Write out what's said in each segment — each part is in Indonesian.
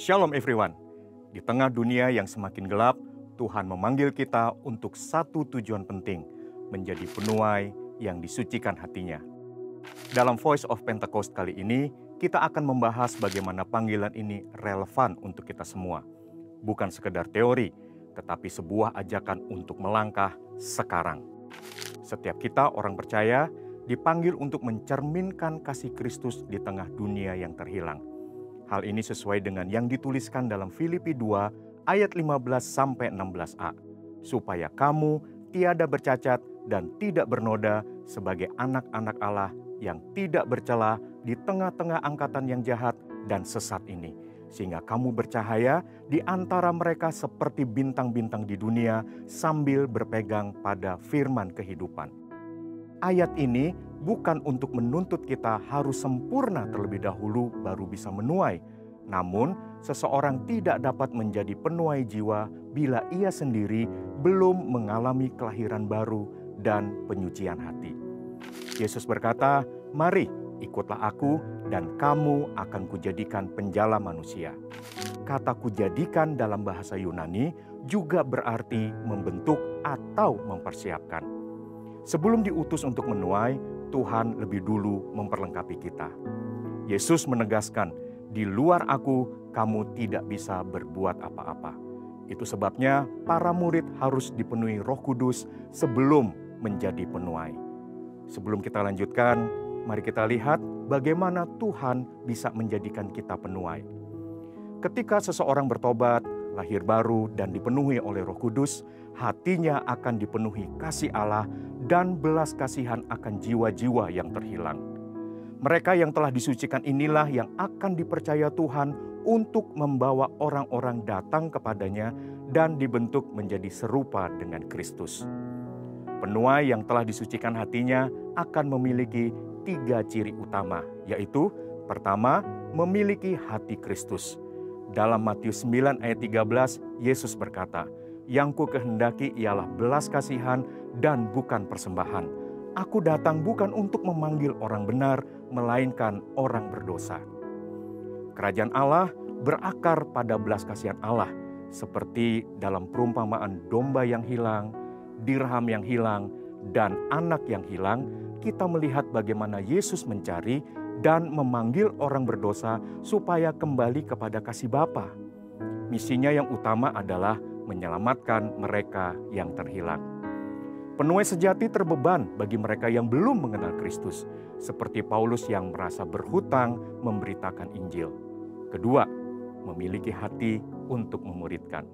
Shalom everyone. Di tengah dunia yang semakin gelap, Tuhan memanggil kita untuk satu tujuan penting, menjadi penuai yang disucikan hatinya. Dalam Voice of Pentecost kali ini, kita akan membahas bagaimana panggilan ini relevan untuk kita semua. Bukan sekedar teori, tetapi sebuah ajakan untuk melangkah sekarang. Setiap kita orang percaya dipanggil untuk mencerminkan kasih Kristus di tengah dunia yang terhilang. Hal ini sesuai dengan yang dituliskan dalam Filipi 2 ayat 15-16a. Supaya kamu tiada bercacat dan tidak bernoda sebagai anak-anak Allah yang tidak bercela di tengah-tengah angkatan yang jahat dan sesat ini. Sehingga kamu bercahaya di antara mereka seperti bintang-bintang di dunia sambil berpegang pada firman kehidupan. Ayat ini bukan untuk menuntut kita harus sempurna terlebih dahulu baru bisa menuai. Namun, seseorang tidak dapat menjadi penuai jiwa bila ia sendiri belum mengalami kelahiran baru dan penyucian hati. Yesus berkata, "Mari, ikutlah aku dan kamu akan kujadikan penjala manusia." Kata kujadikan dalam bahasa Yunani juga berarti membentuk atau mempersiapkan. Sebelum diutus untuk menuai, Tuhan lebih dulu memperlengkapi kita. Yesus menegaskan, "Di luar aku, kamu tidak bisa berbuat apa-apa." Itu sebabnya para murid harus dipenuhi Roh Kudus sebelum menjadi penuai. Sebelum kita lanjutkan, mari kita lihat bagaimana Tuhan bisa menjadikan kita penuai. Ketika seseorang bertobat, lahir baru dan dipenuhi oleh Roh Kudus, hatinya akan dipenuhi kasih Allah dan belas kasihan akan jiwa-jiwa yang terhilang. Mereka yang telah disucikan inilah yang akan dipercaya Tuhan untuk membawa orang-orang datang kepadanya dan dibentuk menjadi serupa dengan Kristus. Penuai yang telah disucikan hatinya akan memiliki 3 ciri utama, yaitu pertama, memiliki hati Kristus. Dalam Matius 9 ayat 13, Yesus berkata, "Yang ku kehendaki ialah belas kasihan dan bukan persembahan. Aku datang bukan untuk memanggil orang benar, melainkan orang berdosa." Kerajaan Allah berakar pada belas kasihan Allah, seperti dalam perumpamaan domba yang hilang, dirham yang hilang, dan anak yang hilang. Kita melihat bagaimana Yesus mencari dan memanggil orang berdosa supaya kembali kepada kasih Bapa. Misinya yang utama adalah menyelamatkan mereka yang terhilang. Penuai sejati terbeban bagi mereka yang belum mengenal Kristus, seperti Paulus yang merasa berhutang memberitakan Injil. Kedua, memiliki hati untuk memuridkan.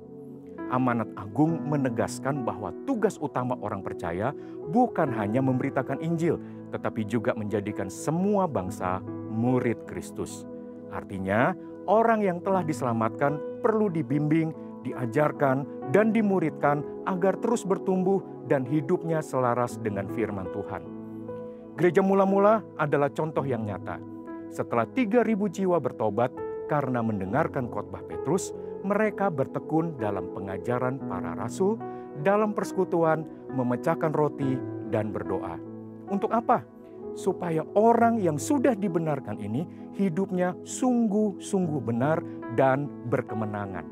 Amanat Agung menegaskan bahwa tugas utama orang percaya bukan hanya memberitakan Injil, tetapi juga menjadikan semua bangsa murid Kristus. Artinya, orang yang telah diselamatkan perlu dibimbing, diajarkan, dan dimuridkan agar terus bertumbuh dan hidupnya selaras dengan firman Tuhan. Gereja mula-mula adalah contoh yang nyata. Setelah 3.000 jiwa bertobat karena mendengarkan khotbah Petrus, mereka bertekun dalam pengajaran para rasul, dalam persekutuan, memecahkan roti, dan berdoa. Untuk apa? Supaya orang yang sudah dibenarkan ini hidupnya sungguh-sungguh benar dan berkemenangan.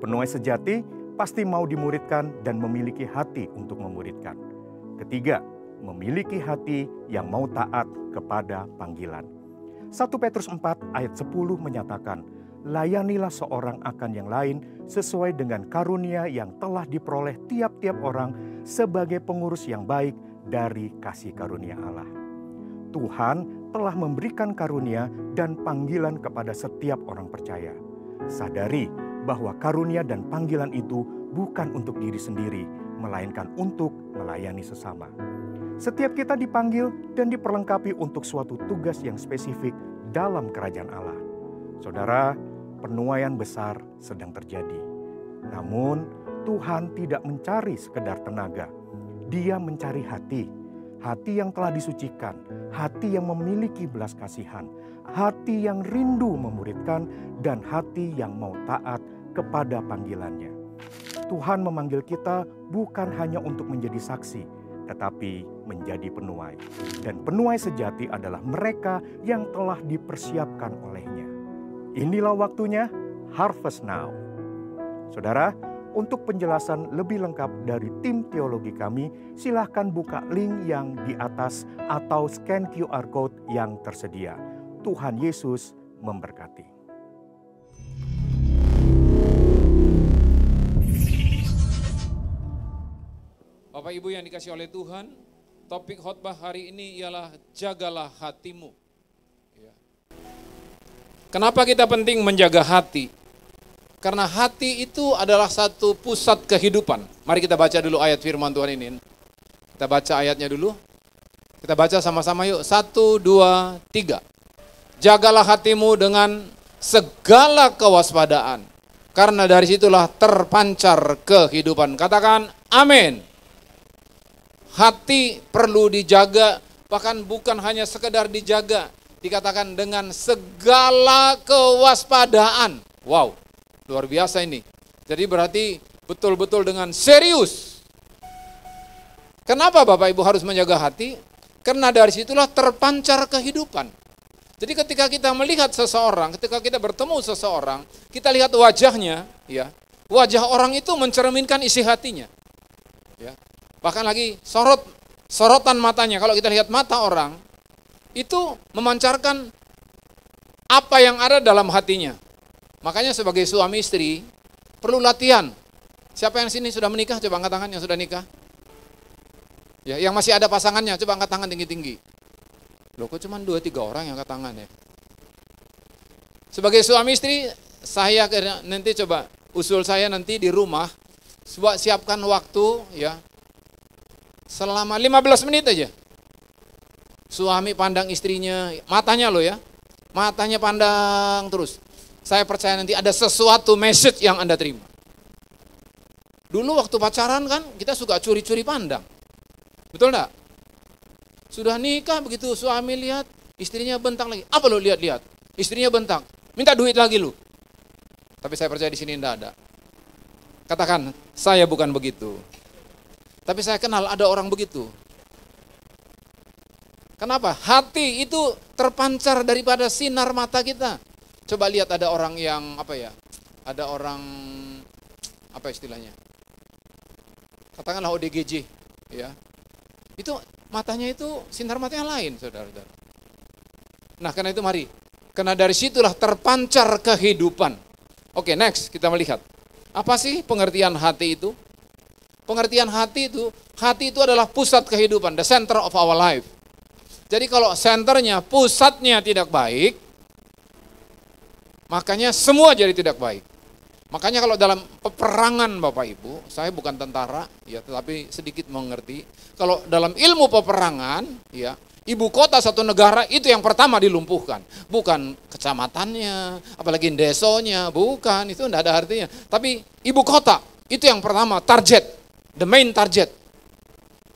Penuai sejati pasti mau dimuridkan dan memiliki hati untuk memuridkan. Ketiga, memiliki hati yang mau taat kepada panggilan. 1 Petrus 4 ayat 10 menyatakan, "Layanilah seorang akan yang lain sesuai dengan karunia yang telah diperoleh tiap-tiap orang sebagai pengurus yang baik dari kasih karunia Allah." Tuhan telah memberikan karunia dan panggilan kepada setiap orang percaya. Sadari bahwa karunia dan panggilan itu bukan untuk diri sendiri, melainkan untuk melayani sesama. Setiap kita dipanggil dan diperlengkapi untuk suatu tugas yang spesifik dalam kerajaan Allah. Saudara, penuaian besar sedang terjadi. Namun, Tuhan tidak mencari sekedar tenaga. Dia mencari hati. Hati yang telah disucikan, hati yang memiliki belas kasihan, hati yang rindu memuridkan, dan hati yang mau taat kepada panggilannya. Tuhan memanggil kita bukan hanya untuk menjadi saksi, tetapi menjadi penuai. Dan penuai sejati adalah mereka yang telah dipersiapkan olehnya. Inilah waktunya, Harvest Now. Saudara, untuk penjelasan lebih lengkap dari tim teologi kami, silahkan buka link yang di atas atau scan QR Code yang tersedia. Tuhan Yesus memberkati. Bapak Ibu yang dikasihi oleh Tuhan, topik khotbah hari ini ialah jagalah hatimu. Kenapa kita penting menjaga hati? Karena hati itu adalah satu pusat kehidupan. Mari kita baca dulu ayat firman Tuhan ini. Kita baca ayatnya dulu. Kita baca sama-sama yuk. 1, 2, 3. Jagalah hatimu dengan segala kewaspadaan. Karena dari situlah terpancar kehidupan. Katakan amin. Hati perlu dijaga, bahkan bukan hanya sekedar dijaga. Dikatakan dengan segala kewaspadaan. Wow. Luar biasa ini. Jadi berarti betul-betul dengan serius. Kenapa Bapak Ibu harus menjaga hati? Karena dari situlah terpancar kehidupan. Jadi ketika kita melihat seseorang, ketika kita bertemu seseorang, kita lihat wajahnya, ya. Wajah orang itu mencerminkan isi hatinya. Ya. Bahkan lagi sorotan matanya. Kalau kita lihat mata orang, itu memancarkan apa yang ada dalam hatinya. Makanya sebagai suami istri, perlu latihan. Siapa yang sini sudah menikah? Coba angkat tangan yang sudah nikah. Ya, yang masih ada pasangannya, coba angkat tangan tinggi-tinggi. Loh, kok cuma 2-3 orang yang angkat tangan ya? Sebagai suami istri, saya nanti coba, usul saya nanti di rumah, siapkan waktu ya, selama 15 menit aja. Suami pandang istrinya, matanya loh ya, matanya pandang terus. Saya percaya nanti ada sesuatu message yang Anda terima. Dulu waktu pacaran kan kita suka curi-curi pandang. Betul enggak? Sudah nikah begitu suami lihat, istrinya bentak lagi. Apa lo lihat-lihat? Istrinya bentak. Minta duit lagi lu. Tapi saya percaya di sini enggak ada. Katakan, saya bukan begitu. Tapi saya kenal ada orang begitu. Kenapa? Hati itu terpancar daripada sinar mata kita. Coba lihat ada orang yang ada orang istilahnya? Katakanlah ODGJ, ya. Itu matanya itu sinar matanya lain, saudara-saudara. Nah, karena itu mari, karena dari situlah terpancar kehidupan. Oke, next kita melihat. Apa sih pengertian hati itu? Pengertian hati itu adalah pusat kehidupan, the center of our life. Jadi kalau senternya, pusatnya tidak baik, makanya semua jadi tidak baik. Makanya kalau dalam peperangan Bapak Ibu, saya bukan tentara, ya, tetapi sedikit mengerti. Kalau dalam ilmu peperangan, ya, ibu kota satu negara itu yang pertama dilumpuhkan. Bukan kecamatannya, apalagi desonya, bukan, itu tidak ada artinya. Tapi ibu kota itu yang pertama, target, the main target.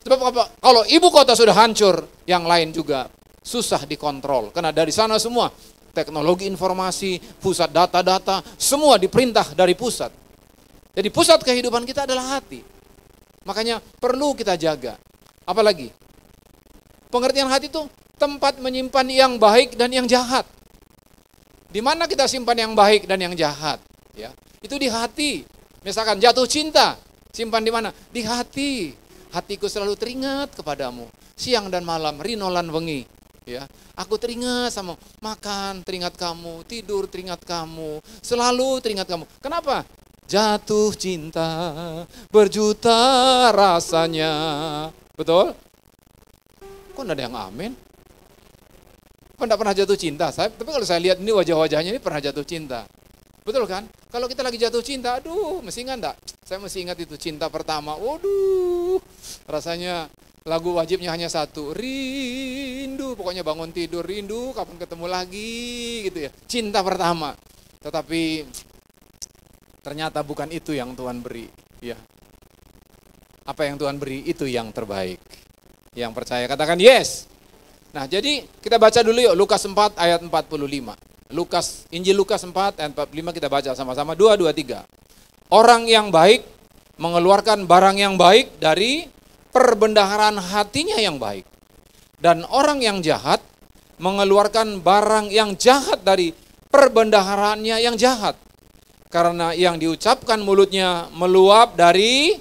Sebab apa? Kalau ibu kota sudah hancur, yang lain juga susah dikontrol. Karena dari sana semua, teknologi informasi, pusat data-data, semua diperintah dari pusat. Jadi pusat kehidupan kita adalah hati. Makanya perlu kita jaga. Apalagi? Pengertian hati itu tempat menyimpan yang baik dan yang jahat. Di mana kita simpan yang baik dan yang jahat? Ya, itu di hati. Misalkan jatuh cinta, simpan di mana? Di hati. Hatiku selalu teringat kepadamu. Siang dan malam, rinolan wengi. Ya, aku teringat sama makan, teringat kamu, tidur, teringat kamu, selalu teringat kamu. Kenapa? Jatuh cinta, berjuta rasanya. Betul? Kok enggak ada yang amin? Kok enggak pernah jatuh cinta? Tapi kalau saya lihat ini wajah-wajahnya ini pernah jatuh cinta. Betul kan? Kalau kita lagi jatuh cinta, aduh, mesti ingat enggak? Saya mesti ingat itu cinta pertama. Waduh, rasanya lagu wajibnya hanya satu, rindu, pokoknya bangun tidur rindu, kapan ketemu lagi, gitu ya. Cinta pertama. Tetapi ternyata bukan itu yang Tuhan beri, ya. Apa yang Tuhan beri itu yang terbaik. Yang percaya katakan yes. Nah, jadi kita baca dulu yuk Lukas 4 ayat 45. Injil Lukas 4 ayat 45 kita baca sama-sama 2, 2, 3. Orang yang baik mengeluarkan barang yang baik dari perbendaharaan hatinya yang baik. Dan orang yang jahat mengeluarkan barang yang jahat dari perbendaharaannya yang jahat. Karena yang diucapkan mulutnya meluap dari,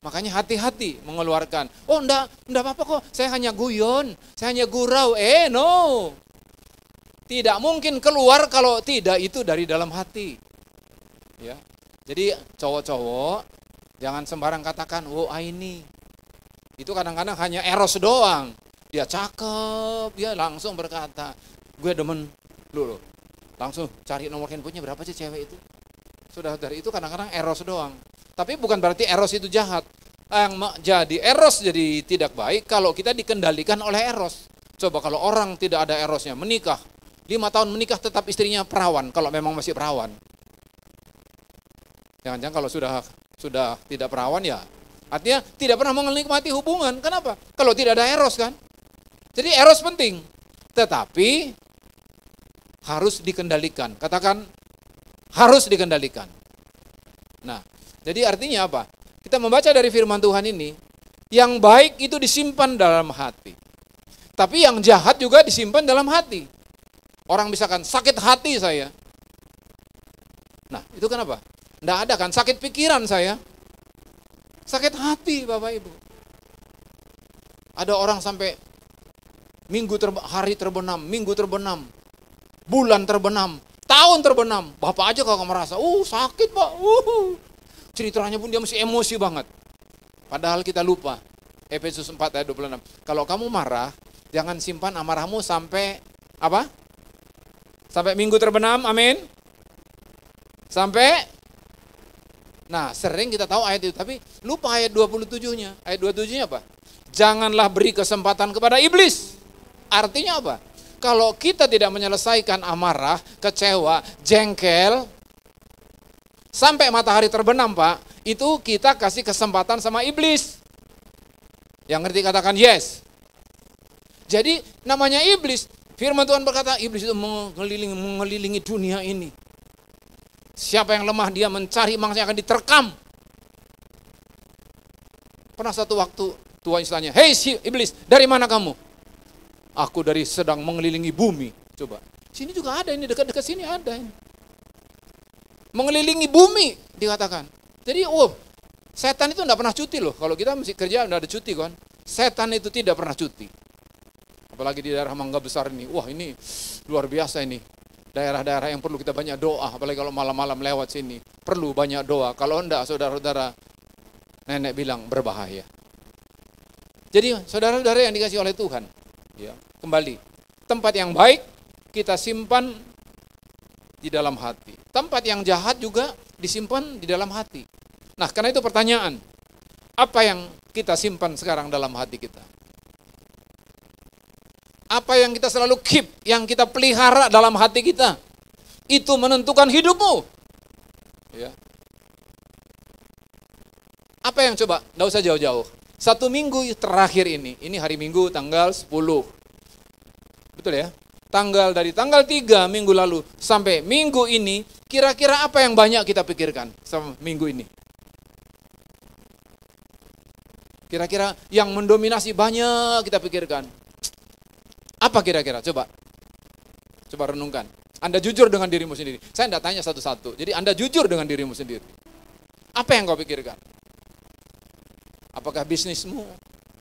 makanya hati-hati mengeluarkan. Oh enggak apa-apa kok, saya hanya guyon, saya hanya gurau. No. Tidak mungkin keluar kalau tidak itu dari dalam hati. Ya. Jadi cowok-cowok jangan sembarang katakan, oh ini. Itu kadang-kadang hanya eros doang. Dia cakep, dia langsung berkata, gue demen lu. Langsung cari nomor handphonenya berapa sih cewek itu. Sudah dari itu kadang-kadang eros doang. Tapi bukan berarti eros itu jahat. Yang jadi eros jadi tidak baik kalau kita dikendalikan oleh eros. Coba kalau orang tidak ada erosnya, menikah. 5 tahun menikah tetap istrinya perawan, kalau memang masih perawan. Jangan-jangan kalau sudah tidak perawan ya, artinya tidak pernah menikmati hubungan. Kenapa? Kalau tidak ada eros kan. Jadi eros penting. Tetapi harus dikendalikan. Katakan harus dikendalikan. Nah, jadi artinya apa? Kita membaca dari firman Tuhan ini, yang baik itu disimpan dalam hati. Tapi yang jahat juga disimpan dalam hati. Orang misalkan sakit hati saya. Nah, itu kenapa? Nggak ada kan sakit pikiran saya. Sakit hati Bapak Ibu. Ada orang sampai hari terbenam, minggu terbenam, bulan terbenam, tahun terbenam. Bapak aja kalau merasa, sakit Pak. Ceritanya pun dia masih emosi banget. Padahal kita lupa. Efesus 4 ayat 26. Kalau kamu marah, jangan simpan amarahmu sampai apa? Sampai minggu terbenam, amin. Sampai, nah sering kita tahu ayat itu, tapi lupa ayat 27-nya. Ayat 27-nya apa? Janganlah beri kesempatan kepada iblis. Artinya apa? Kalau kita tidak menyelesaikan amarah, kecewa, jengkel, sampai matahari terbenam Pak, itu kita kasih kesempatan sama iblis. Yang ngerti katakan yes. Jadi namanya iblis, firman Tuhan berkata, iblis itu mengelilingi dunia ini. Siapa yang lemah dia mencari mangsa yang akan diterkam. Pernah satu waktu Tuhan istilahnya, hei si iblis, dari mana kamu? Aku dari sedang mengelilingi bumi. Coba, sini juga ada ini, dekat-dekat sini ada ini. Mengelilingi bumi dikatakan. Jadi setan itu tidak pernah cuti loh. Kalau kita mesti kerja tidak ada cuti kan. Setan itu tidak pernah cuti. Apalagi di daerah Mangga Besar ini. Wah ini luar biasa ini. Daerah-daerah yang perlu kita banyak doa. Apalagi kalau malam-malam lewat sini. Perlu banyak doa. Kalau enggak saudara-saudara, nenek bilang berbahaya. Jadi saudara-saudara yang dikasih oleh Tuhan. Ya, kembali. Tempat yang baik kita simpan di dalam hati. Tempat yang jahat juga disimpan di dalam hati. Nah, karena itu pertanyaan. Apa yang kita simpan sekarang dalam hati kita? Apa yang kita selalu keep, yang kita pelihara dalam hati kita? Itu menentukan hidupmu. Ya. Apa yang coba? Nggak usah jauh-jauh. 1 minggu terakhir ini hari Minggu tanggal 10. Betul ya? Dari tanggal 3 minggu lalu sampai minggu ini, kira-kira apa yang banyak kita pikirkan sama minggu ini? Kira-kira yang mendominasi banyak kita pikirkan. Apa kira-kira? Coba renungkan. Anda jujur dengan dirimu sendiri. Saya tidak tanya satu-satu. Jadi Anda jujur dengan dirimu sendiri. Apa yang kau pikirkan? Apakah bisnismu?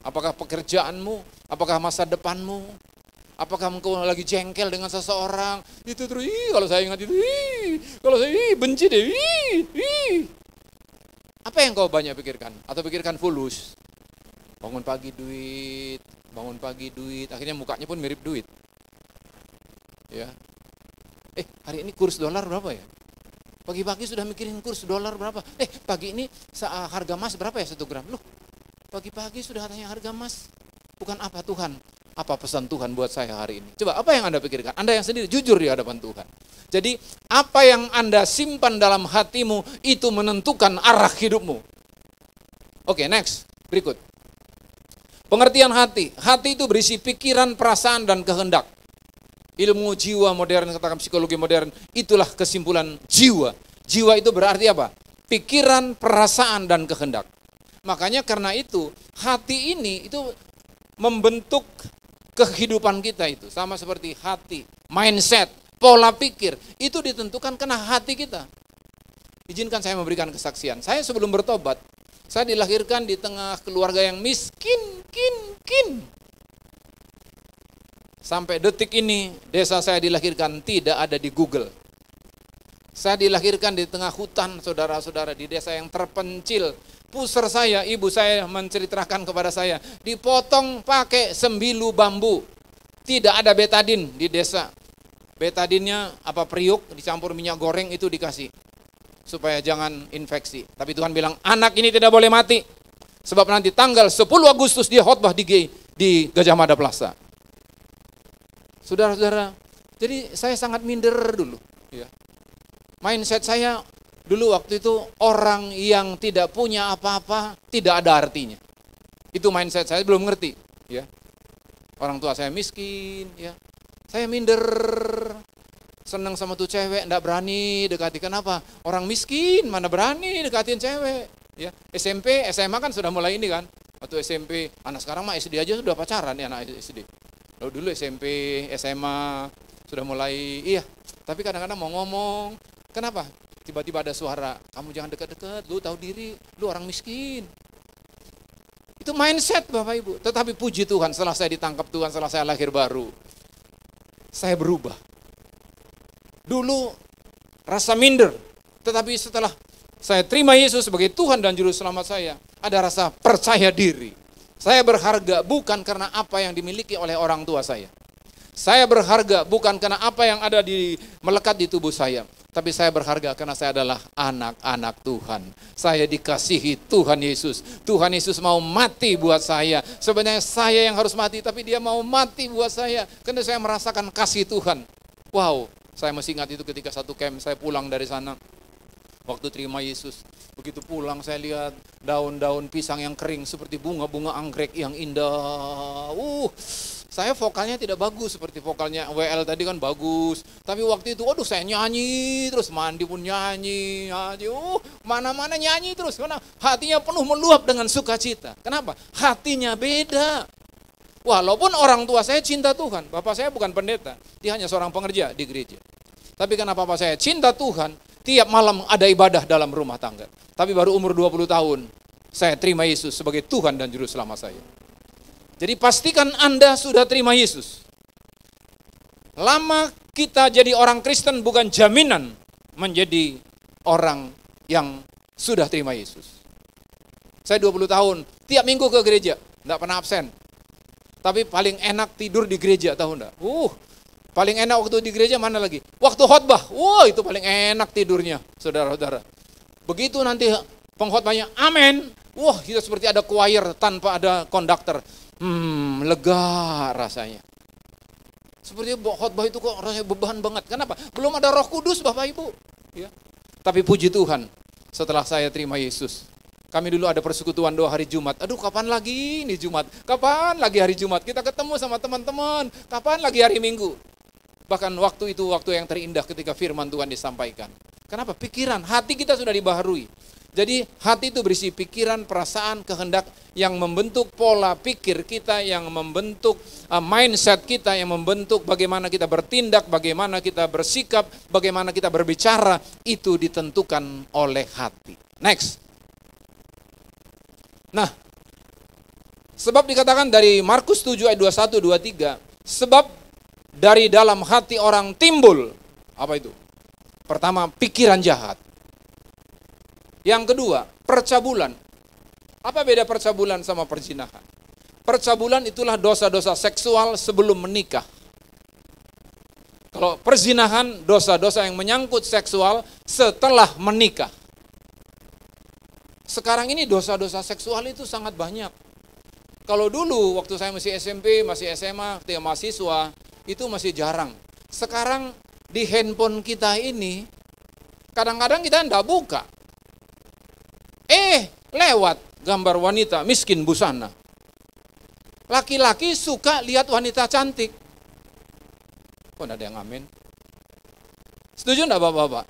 Apakah pekerjaanmu? Apakah masa depanmu? Apakah engkau lagi jengkel dengan seseorang? Itu terus, kalau saya ingat itu, kalau saya benci deh. Apa yang kau banyak pikirkan? Atau pikirkan fulus? Bangun pagi duit, akhirnya mukanya pun mirip duit. Ya. Hari ini kurs dolar berapa ya? Pagi-pagi sudah mikirin kurs dolar berapa? Pagi ini harga emas berapa ya 1 gram? Loh, pagi-pagi sudah tanya harga emas. Bukan apa Tuhan? Apa pesan Tuhan buat saya hari ini? Coba, apa yang Anda pikirkan? Anda yang sendiri jujur di hadapan Tuhan. Jadi, apa yang Anda simpan dalam hatimu, itu menentukan arah hidupmu. Oke, next. Berikut. Pengertian hati. Hati itu berisi pikiran, perasaan, dan kehendak. Ilmu jiwa modern, katakan psikologi modern, itulah kesimpulan jiwa. Jiwa itu berarti apa? Pikiran, perasaan, dan kehendak. Makanya karena itu, hati ini itu membentuk kehidupan kita itu. Sama seperti hati, mindset, pola pikir, itu ditentukan karena hati kita. Izinkan saya memberikan kesaksian. Saya sebelum bertobat, saya dilahirkan di tengah keluarga yang miskin. Sampai detik ini, desa saya dilahirkan tidak ada di Google. Saya dilahirkan di tengah hutan, saudara-saudara, di desa yang terpencil. Puser saya, ibu saya menceritakan kepada saya, dipotong pakai sembilu bambu. Tidak ada betadin di desa. Betadinnya priuk, dicampur minyak goreng, itu dikasih. Supaya jangan infeksi. Tapi Tuhan bilang, anak ini tidak boleh mati. Sebab nanti tanggal 10 Agustus dia khotbah di Gajah Mada Plaza. Saudara-saudara, jadi saya sangat minder dulu. Ya. Mindset saya dulu waktu itu, orang yang tidak punya apa-apa tidak ada artinya. Itu mindset saya, belum ngerti. Ya. Orang tua saya miskin, ya. Saya minder. Senang sama tuh cewek, enggak berani dekati. Kenapa? Orang miskin mana berani dekatin cewek. Ya. SMP, SMA kan sudah mulai ini kan. Waktu SMP, anak sekarang mah SD aja sudah pacaran ya, anak SD. Lalu dulu SMP, SMA sudah mulai, iya. Tapi kadang-kadang mau ngomong, kenapa? Tiba-tiba ada suara, kamu jangan dekat-dekat, lu tahu diri, lu orang miskin. Itu mindset Bapak Ibu. Tetapi puji Tuhan, setelah saya ditangkap Tuhan, setelah saya lahir baru, saya berubah. Dulu rasa minder, tetapi setelah saya terima Yesus sebagai Tuhan dan Juru Selamat saya, ada rasa percaya diri. Saya berharga bukan karena apa yang dimiliki oleh orang tua saya. Saya berharga bukan karena apa yang ada melekat di tubuh saya. Tapi saya berharga karena saya adalah anak-anak Tuhan. Saya dikasihi Tuhan Yesus. Tuhan Yesus mau mati buat saya. Sebenarnya saya yang harus mati, tapi dia mau mati buat saya. Karena saya merasakan kasih Tuhan. Wow, saya masih ingat itu ketika satu camp, saya pulang dari sana. Waktu terima Yesus, begitu pulang saya lihat daun-daun pisang yang kering seperti bunga-bunga anggrek yang indah. Saya vokalnya tidak bagus seperti vokalnya WL tadi kan bagus. Tapi waktu itu, saya nyanyi terus, mandi pun nyanyi. Mana-mana nyanyi terus, karena hatinya penuh meluap dengan sukacita. Kenapa? Hatinya beda. Walaupun orang tua saya cinta Tuhan, bapak saya bukan pendeta, dia hanya seorang pengerja di gereja. Tapi karena bapak saya cinta Tuhan, tiap malam ada ibadah dalam rumah tangga. Tapi baru umur 20 tahun, saya terima Yesus sebagai Tuhan dan Juru Selamat saya. Jadi pastikan Anda sudah terima Yesus. Lama kita jadi orang Kristen bukan jaminan menjadi orang yang sudah terima Yesus. Saya 20 tahun, tiap minggu ke gereja, enggak pernah absen. Tapi paling enak tidur di gereja, tahu enggak? Paling enak waktu di gereja mana lagi? Waktu khotbah, itu paling enak tidurnya, saudara-saudara. Begitu nanti pengkhotbahnya, amin. Kita seperti ada choir tanpa ada konduktor. Lega rasanya. Seperti khotbah itu kok rasanya beban banget. Kenapa? Belum ada Roh Kudus, Bapak Ibu. Ya. Tapi puji Tuhan, setelah saya terima Yesus, kami dulu ada persekutuan doa hari Jumat. Aduh, kapan lagi nih Jumat? Kapan lagi hari Jumat? Kita ketemu sama teman-teman. Kapan lagi hari Minggu? Bahkan waktu itu waktu yang terindah ketika firman Tuhan disampaikan. Kenapa? Pikiran, hati kita sudah dibaharui. Jadi hati itu berisi pikiran, perasaan, kehendak yang membentuk pola pikir kita, yang membentuk mindset kita, yang membentuk bagaimana kita bertindak, bagaimana kita bersikap, bagaimana kita berbicara, itu ditentukan oleh hati. Next. Nah, sebab dikatakan dari Markus 7 ayat 21-23, sebab dari dalam hati orang timbul, apa itu? Pertama, pikiran jahat. Yang kedua, percabulan. Apa beda percabulan sama perzinahan? Percabulan itulah dosa-dosa seksual sebelum menikah. Kalau perzinahan, dosa-dosa yang menyangkut seksual setelah menikah. Sekarang ini dosa-dosa seksual itu sangat banyak. Kalau dulu waktu saya masih SMP, masih SMA, ketika mahasiswa, itu masih jarang. Sekarang di handphone kita ini, kadang-kadang kita enggak buka. Lewat gambar wanita miskin busana. Laki-laki suka lihat wanita cantik. Kok ada yang amin? Setuju enggak Bapak-bapak?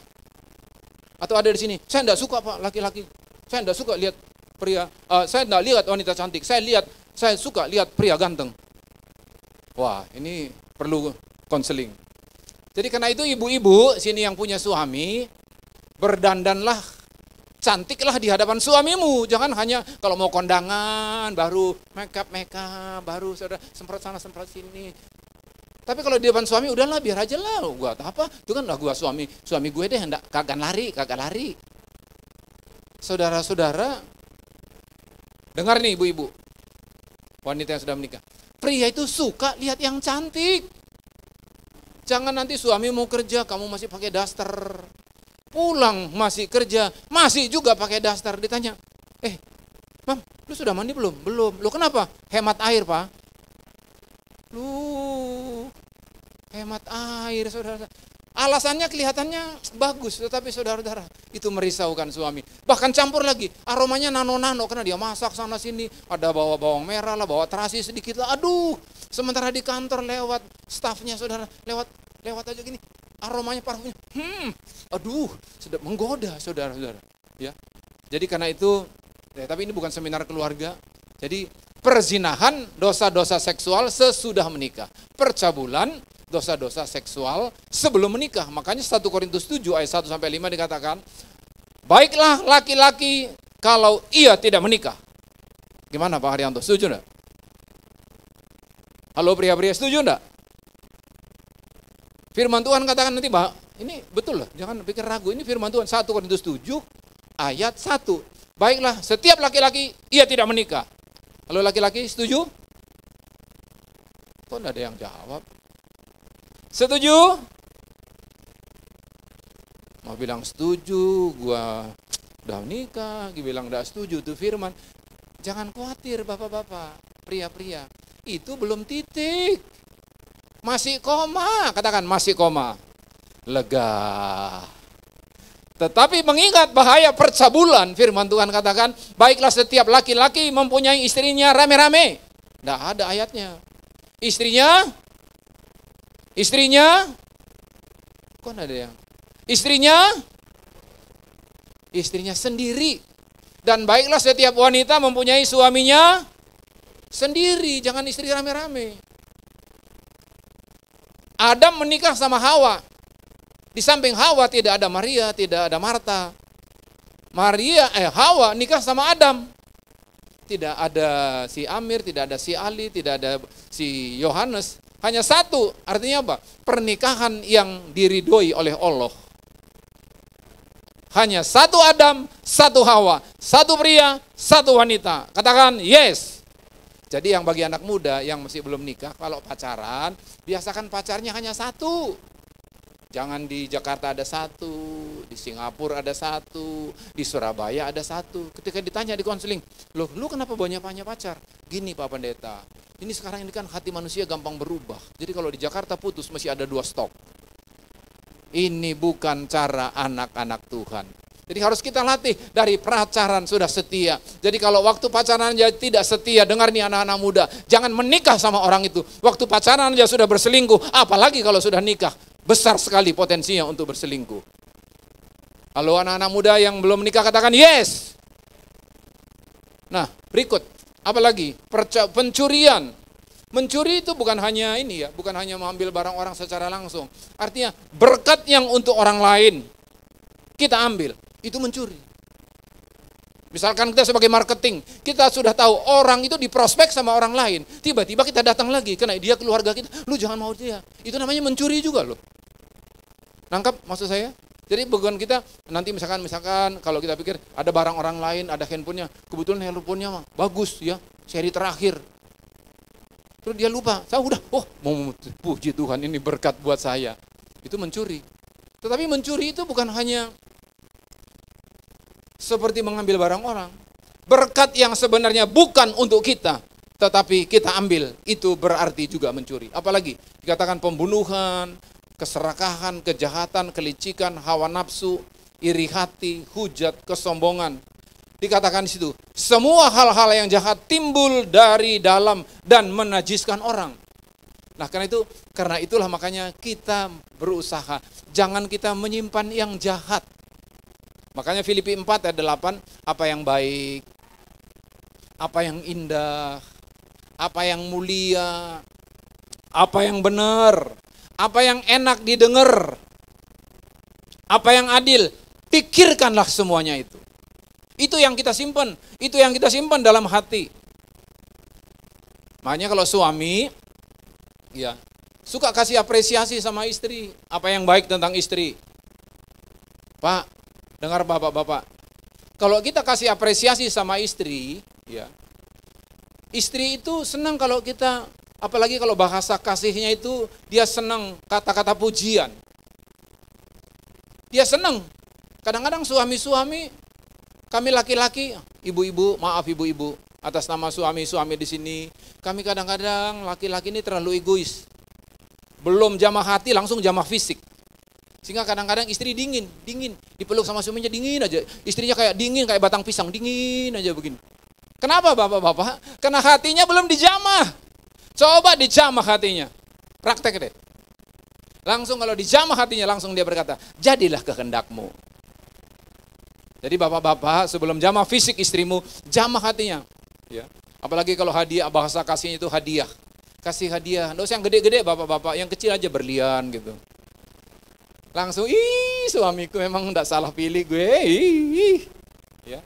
Atau ada di sini, saya enggak suka Pak laki-laki. Saya enggak suka lihat pria, saya enggak lihat wanita cantik. Saya suka lihat pria ganteng. Wah, ini perlu konseling. Jadi karena itu ibu-ibu sini yang punya suami, berdandanlah, cantiklah di hadapan suamimu. Jangan hanya kalau mau kondangan, baru make up, baru saudara semprot sana, semprot sini. Tapi kalau di depan suami, udahlah biar aja lah, gua apa, itu kan lah gua suami gue deh, kagak lari. Saudara-saudara, dengar nih ibu-ibu, wanita yang sudah menikah. Pria itu suka lihat yang cantik. Jangan nanti suami mau kerja, kamu masih pakai daster. Pulang masih kerja, masih juga pakai daster. Ditanya, Mam, lu sudah mandi belum? Belum. Lu kenapa? Hemat air, Pak. Lu hemat air, saudara. Alasannya kelihatannya bagus, tetapi saudara-saudara, itu merisaukan suami. Bahkan campur lagi, aromanya nano-nano, karena dia masak sana sini, ada bawa bawang merah lah, bawa terasi sedikit lah, aduh. Sementara di kantor lewat stafnya saudara, lewat aja gini, aromanya parfumnya, aduh, sudah menggoda saudara-saudara. Ya, jadi karena itu, tapi ini bukan seminar keluarga. Jadi perzinahan, dosa-dosa seksual sesudah menikah. Percabulan, dosa-dosa seksual sebelum menikah. Makanya 1 Korintus 7 ayat 1 sampai 5 dikatakan, baiklah laki-laki kalau ia tidak menikah. Gimana Pak Haryanto? Setuju enggak? Halo pria-pria, setuju enggak? Firman Tuhan katakan nanti, ini betul loh, jangan pikir ragu. Ini firman Tuhan 1 Korintus 7 ayat 1. Baiklah, setiap laki-laki ia tidak menikah. Halo laki-laki, setuju? Kok enggak ada yang jawab? Setuju? Mau bilang setuju, gua udah menikah, dia bilang enggak setuju, itu firman. Jangan khawatir bapak-bapak, pria-pria. Itu belum titik. Masih koma, katakan masih koma. Lega. Tetapi mengingat bahaya percabulan, firman Tuhan katakan, baiklah setiap laki-laki mempunyai istrinya rame-rame. Tidak ada ayatnya. Istrinya, kok ada yang? Istrinya sendiri. Dan baiklah setiap wanita mempunyai suaminya sendiri, jangan istri rame-rame. Adam menikah sama Hawa. Di samping Hawa tidak ada Maria, tidak ada Marta. Hawa nikah sama Adam. Tidak ada si Amir, tidak ada si Ali, tidak ada si Yohanes. Hanya satu, artinya apa? Pernikahan yang diridhoi oleh Allah. Hanya satu Adam, satu Hawa, satu pria, satu wanita. Katakan yes. Jadi yang bagi anak muda yang masih belum nikah, kalau pacaran, biasakan pacarnya hanya satu. Jangan di Jakarta ada satu, di Singapura ada satu, di Surabaya ada satu. Ketika ditanya di konseling, loh lu kenapa banyak pacar? Gini Pak Pendeta, ini sekarang ini kan hati manusia gampang berubah. Jadi kalau di Jakarta putus masih ada 2 stok. Ini bukan cara anak-anak Tuhan. Jadi harus kita latih dari pacaran sudah setia. Jadi kalau waktu pacaran aja tidak setia, dengar nih anak-anak muda, jangan menikah sama orang itu. Waktu pacaran aja sudah berselingkuh, apalagi kalau sudah nikah. Besar sekali potensinya untuk berselingkuh. Kalau anak-anak muda yang belum menikah katakan yes. Nah, berikut, apalagi pencurian. Mencuri itu bukan hanya ini ya, bukan hanya mengambil barang orang secara langsung. Artinya berkat yang untuk orang lain kita ambil, itu mencuri. Misalkan kita sebagai marketing, kita sudah tahu orang itu diprospek sama orang lain. Tiba-tiba kita datang lagi, karena dia keluarga kita, lu jangan mau dia. Itu namanya mencuri juga loh. Nangkap maksud saya? Jadi bukan kita, nanti misalkan kalau kita pikir ada barang orang lain, ada handphonenya, kebetulan handphonenya bagus ya, seri terakhir. Terus dia lupa, saya udah, mau puji Tuhan ini berkat buat saya. Itu mencuri. Tetapi mencuri itu bukan hanya seperti mengambil barang orang. Berkat yang sebenarnya bukan untuk kita, tetapi kita ambil, itu berarti juga mencuri. Apalagi dikatakan pembunuhan, keserakahan, kejahatan, kelicikan, hawa nafsu, iri hati, hujat, kesombongan. Dikatakan di situ, semua hal-hal yang jahat timbul dari dalam dan menajiskan orang. Nah, karena itulah makanya kita berusaha, jangan kita menyimpan yang jahat. Makanya Filipi 4 ayat 8, apa yang baik, apa yang indah, apa yang mulia, apa yang benar, apa yang enak didengar, apa yang adil, pikirkanlah semuanya itu. Itu yang kita simpan, itu yang kita simpan dalam hati. Makanya kalau suami, ya, suka kasih apresiasi sama istri, apa yang baik tentang istri. Pak, dengar bapak-bapak, kalau kita kasih apresiasi sama istri, ya, istri itu senang kalau kita, apalagi kalau bahasa kasihnya itu, dia senang kata-kata pujian. Dia senang. Kadang-kadang suami-suami, kami laki-laki, ibu-ibu, maaf ibu-ibu, atas nama suami-suami di sini, kami kadang-kadang laki-laki ini terlalu egois. Belum jamah hati, langsung jamah fisik. Sehingga kadang-kadang istri dingin, dipeluk sama suaminya dingin aja. Istrinya kayak dingin, kayak batang pisang, dingin aja begini. Kenapa bapak-bapak? Karena hatinya belum dijamah. Coba dijamah hatinya. Praktek deh. Langsung kalau dijamah hatinya, langsung dia berkata, jadilah kehendakmu. Jadi bapak-bapak sebelum jamah fisik istrimu, jamah hatinya. Ya. Apalagi kalau hadiah, bahasa kasihnya itu hadiah. Kasih hadiah, nggak usah yang gede-gede bapak-bapak, yang kecil aja berlian gitu. Langsung, ih suamiku memang enggak salah pilih gue. Ya.